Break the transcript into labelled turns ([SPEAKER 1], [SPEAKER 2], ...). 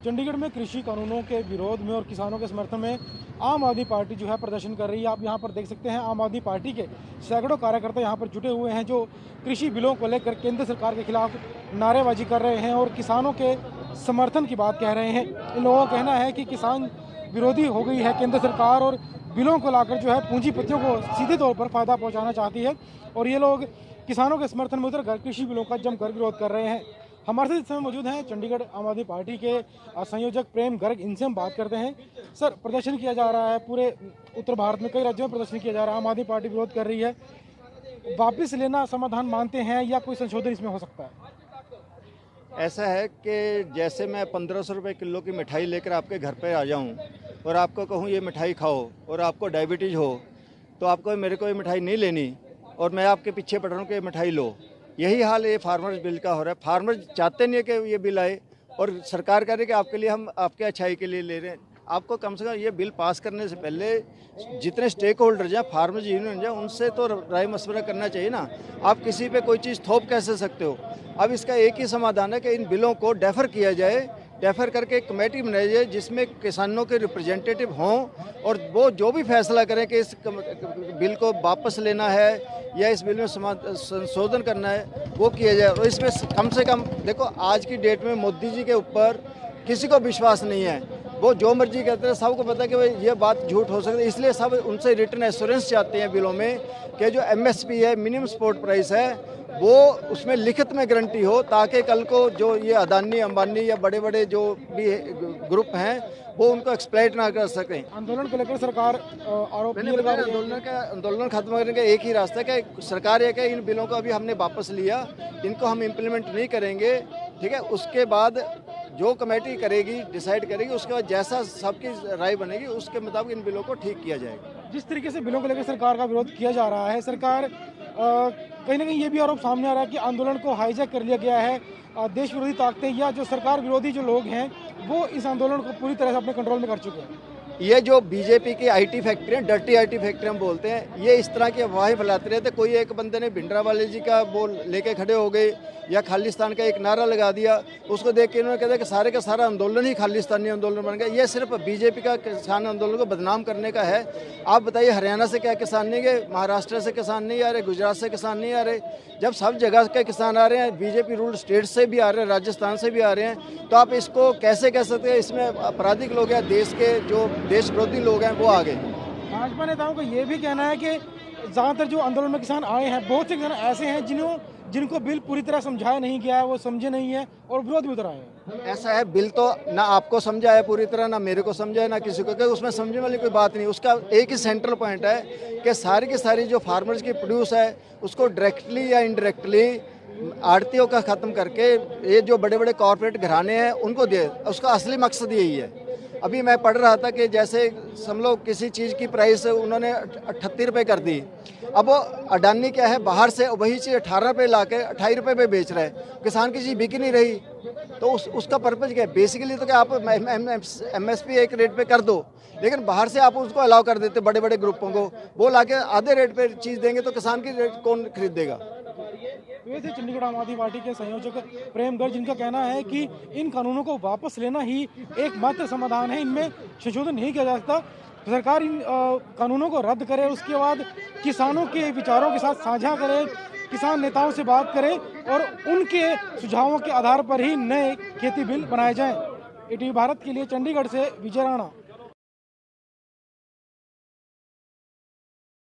[SPEAKER 1] चंडीगढ़ में कृषि कानूनों के विरोध में और किसानों के समर्थन में आम आदमी पार्टी जो है प्रदर्शन कर रही है। आप यहाँ पर देख सकते हैं आम आदमी पार्टी के सैकड़ों कार्यकर्ता यहाँ पर जुटे हुए हैं जो कृषि बिलों को लेकर केंद्र सरकार के खिलाफ नारेबाजी कर रहे हैं और किसानों के समर्थन की बात कह रहे हैं। इन लोगों का कहना है कि किसान विरोधी हो गई है केंद्र सरकार और बिलों को लाकर जो है पूंजीपतियों को सीधे तौर पर फायदा पहुँचाना चाहती है और ये लोग किसानों के समर्थन में उतर कृषि बिलों का जमकर विरोध कर रहे हैं। हमारे साथ इस समय मौजूद हैं चंडीगढ़ आम आदमी पार्टी के संयोजक प्रेम गर्ग, इनसे हम बात करते हैं। सर, प्रदर्शन किया जा रहा है पूरे उत्तर भारत में, कई राज्यों में प्रदर्शन किया जा रहा है, आम आदमी पार्टी विरोध कर रही है, वापस लेना समाधान मानते हैं या कोई संशोधन इसमें हो सकता है?
[SPEAKER 2] ऐसा है कि जैसे मैं 1500 रुपये किलो की मिठाई लेकर आपके घर पे आ जाऊं और आपको कहूं ये मिठाई खाओ और आपको डायबिटीज़ हो तो आपको मेरे को ये मिठाई नहीं लेनी और मैं आपके पीछे पड़ रहा हूँ कि मिठाई लो। यही हाल ये फार्मर्स बिल का हो रहा है। फार्मर्स चाहते नहीं है कि ये बिल आए और सरकार कह रही है कि आपके लिए हम आपके अच्छाई के लिए ले रहे हैं। आपको कम से कम ये बिल पास करने से पहले जितने स्टेक होल्डर्स हैं, फार्मर्स यूनियन हैं, उनसे तो राय मशवरा करना चाहिए ना। आप किसी पे कोई चीज़ थोप कैसे सकते हो? अब इसका एक ही समाधान है कि इन बिलों को डेफर किया जाए, डेफर करके एक कमेटी बनाई जाए जिसमें किसानों के रिप्रेजेंटेटिव हों और वो जो भी फैसला करें कि इस बिल को वापस लेना है या इस बिल में संशोधन करना है वो किया जाए। और इसमें कम से कम देखो, आज की डेट में मोदी जी के ऊपर किसी को विश्वास नहीं है। वो जो मर्जी कहते हैं, सबको पता है कि भाई ये बात झूठ हो सकती है, इसलिए सब उनसे रिटर्न एश्योरेंस चाहते हैं बिलों में कि जो MSP है, मिनिमम सपोर्ट प्राइस है, वो उसमें लिखित में गारंटी हो ताकि कल को जो ये अदानी अंबानी या बड़े बड़े जो भी ग्रुप हैं वो उनको एक्सप्लॉइट ना कर सकें।
[SPEAKER 1] आंदोलन को लेकर सरकार आरोप
[SPEAKER 2] आंदोलन खत्म करने का एक ही रास्ता है कि सरकार ये कि इन बिलों को अभी हमने वापस लिया, इनको हम इम्प्लीमेंट नहीं करेंगे, ठीक है। उसके बाद जो कमेटी करेगी, डिसाइड करेगी, उसके बाद जैसा सबकी राय बनेगी उसके मुताबिक इन बिलों को ठीक किया जाएगा।
[SPEAKER 1] जिस तरीके से बिलों को लेकर सरकार का विरोध किया जा रहा है, सरकार कहीं ना कहीं ये भी आरोप सामने आ रहा है कि आंदोलन को हाईजैक कर लिया गया है। देश विरोधी ताकतें या जो सरकार विरोधी जो लोग हैं वो इस आंदोलन को पूरी तरह से अपने कंट्रोल में कर चुके हैं।
[SPEAKER 2] ये जो बीजेपी की IT फैक्ट्री है, डर्टी IT फैक्ट्री हम बोलते हैं, ये इस तरह की अफवाहें फैलाते रहते। कोई एक बंदे ने भिंडरावाले जी का वो लेके खड़े हो गए या खालिस्तान का एक नारा लगा दिया, उसको देख के इन्होंने कहते कि सारे का सारा आंदोलन ही खालिस्तानी आंदोलन बन गया। ये सिर्फ बीजेपी का किसान आंदोलन को बदनाम करने का है। आप बताइए, हरियाणा से क्या किसान नहीं गए? महाराष्ट्र से किसान नहीं आ रहे? गुजरात से किसान नहीं आ रहे? जब सब जगह के किसान आ रहे हैं, बीजेपी रूल्ड स्टेट से भी आ रहे हैं, राजस्थान से भी आ रहे हैं, तो आप इसको कैसे कह सकते हैं इसमें आपराधिक लोग हैं, देश के जो देश विरोधी लोग हैं वो आ गए।
[SPEAKER 1] भाजपा नेताओं का ये भी कहना है कि ज़्यादातर जो आंदोलन में किसान आए हैं, बहुत से किसान ऐसे हैं जिनको बिल पूरी तरह समझाया नहीं गया है, वो समझे नहीं है और विरोध में उतर आए हैं।
[SPEAKER 2] ऐसा है, बिल तो ना आपको समझाया पूरी तरह, ना मेरे को समझाया, ना किसी को, उसमें समझने वाली कोई बात नहीं। उसका एक ही सेंट्रल पॉइंट है कि सारी की सारी जो फार्मर्स की प्रोड्यूस है उसको डायरेक्टली या इनडायरेक्टली आड़तियों का ख़त्म करके ये जो बड़े बड़े कॉर्पोरेट घराने हैं उनको दे। उसका असली मकसद यही है। अभी मैं पढ़ रहा था कि जैसे समझ लो किसी चीज़ की प्राइस उन्होंने 38 रुपये कर दी, अब वो अडानी क्या है, बाहर से वही चीज़ 18 रुपये ला के 28 रुपये पे बेच रहा है, किसान की चीज़ बिक नहीं रही। तो उसका पर्पज़ क्या है? बेसिकली तो क्या आप MSP एक रेट पे कर दो, लेकिन बाहर से आप उसको अलाउ कर देते बड़े बड़े ग्रुपों को, वो लाके आधे रेट पे चीज़ देंगे तो किसान की रेट कौन खरीदेगा?
[SPEAKER 1] ये थे चंडीगढ़ आम आदमी पार्टी के संयोजक प्रेम गर्ग, जिनका कहना है कि इन कानूनों को वापस लेना ही एकमात्र समाधान है, इनमें संशोधन नहीं किया जा सकता। सरकार इन कानूनों को रद्द करे, उसके बाद किसानों के विचारों के साथ साझा करे, किसान नेताओं से बात करे और उनके सुझावों के आधार पर ही नए खेती बिल बनाए जाएं। ATV भारत के लिए चंडीगढ़ से विजय राणा।